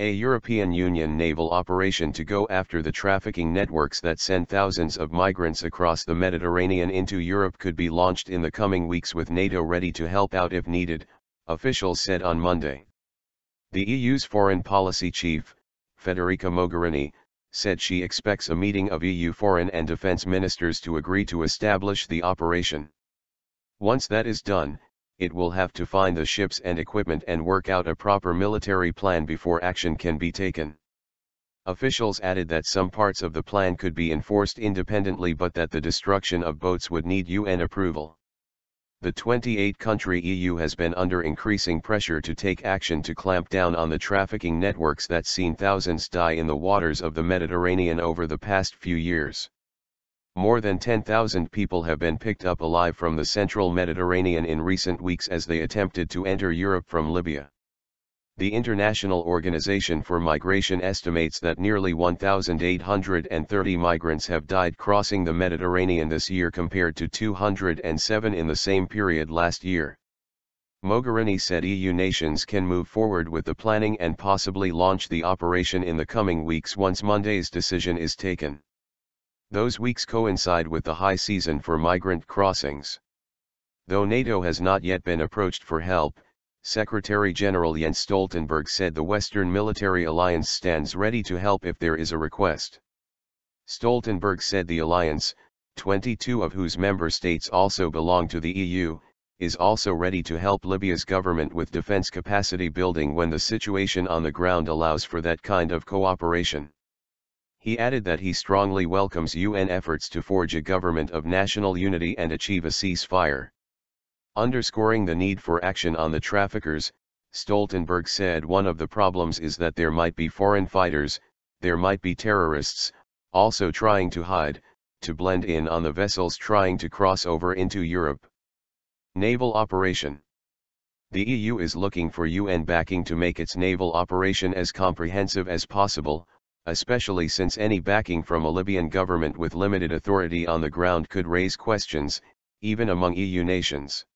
A European Union naval operation to go after the trafficking networks that send thousands of migrants across the Mediterranean into Europe could be launched in the coming weeks, with NATO ready to help out if needed, officials said on Monday. The EU's foreign policy chief, Federica Mogherini, said she expects a meeting of EU foreign and defense ministers to agree to establish the operation. Once that is done, it will have to find the ships and equipment and work out a proper military plan before action can be taken. Officials added that some parts of the plan could be enforced independently, but that the destruction of boats would need UN approval. The 28-country EU has been under increasing pressure to take action to clamp down on the trafficking networks that's seen thousands die in the waters of the Mediterranean over the past few years. More than 10,000 people have been picked up alive from the central Mediterranean in recent weeks as they attempted to enter Europe from Libya. The International Organization for Migration estimates that nearly 1,830 migrants have died crossing the Mediterranean this year, compared to 207 in the same period last year. Mogherini said EU nations can move forward with the planning and possibly launch the operation in the coming weeks once Monday's decision is taken. Those weeks coincide with the high season for migrant crossings. Though NATO has not yet been approached for help, Secretary-General Jens Stoltenberg said the Western military alliance stands ready to help if there is a request. Stoltenberg said the alliance, 22 of whose member states also belong to the EU, is also ready to help Libya's government with defense capacity building when the situation on the ground allows for that kind of cooperation. He added that he strongly welcomes UN efforts to forge a government of national unity and achieve a ceasefire. Underscoring the need for action on the traffickers, Stoltenberg said one of the problems is that there might be foreign fighters, there might be terrorists, also trying to hide, to blend in on the vessels trying to cross over into Europe. Naval operation. The EU is looking for UN backing to make its naval operation as comprehensive as possible, especially since any backing from a Libyan government with limited authority on the ground could raise questions, even among EU nations.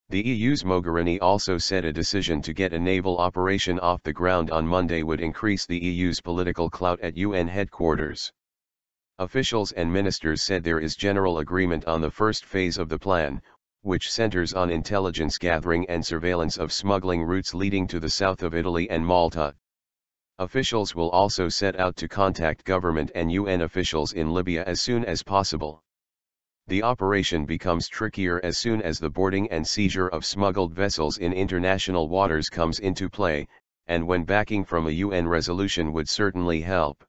The EU's Mogherini also said a decision to get a naval operation off the ground on Monday would increase the EU's political clout at UN headquarters. Officials and ministers said there is general agreement on the first phase of the plan, which centers on intelligence gathering and surveillance of smuggling routes leading to the south of Italy and Malta. Officials will also set out to contact government and UN officials in Libya as soon as possible. The operation becomes trickier as soon as the boarding and seizure of smuggled vessels in international waters comes into play, and when backing from a UN resolution would certainly help.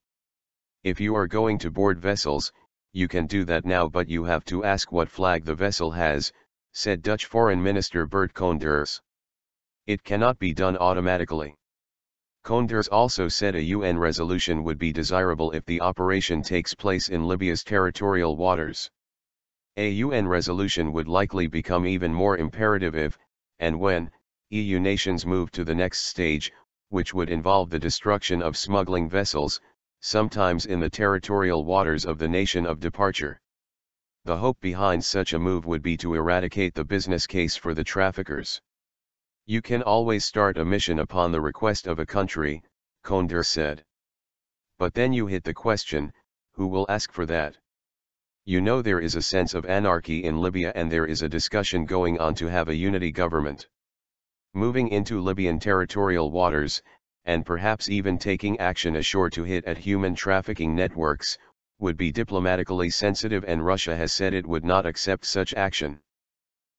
If you are going to board vessels, you can do that now, but you have to ask what flag the vessel has, said Dutch Foreign Minister Bert Koenders. It cannot be done automatically. Koenders also said a UN resolution would be desirable if the operation takes place in Libya's territorial waters. A UN resolution would likely become even more imperative if, and when, EU nations move to the next stage, which would involve the destruction of smuggling vessels, sometimes in the territorial waters of the nation of departure. The hope behind such a move would be to eradicate the business case for the traffickers. You can always start a mission upon the request of a country, Koenders said. But then you hit the question, who will ask for that? You know, there is a sense of anarchy in Libya and there is a discussion going on to have a unity government. Moving into Libyan territorial waters, and perhaps even taking action ashore to hit at human trafficking networks, would be diplomatically sensitive, and Russia has said it would not accept such action.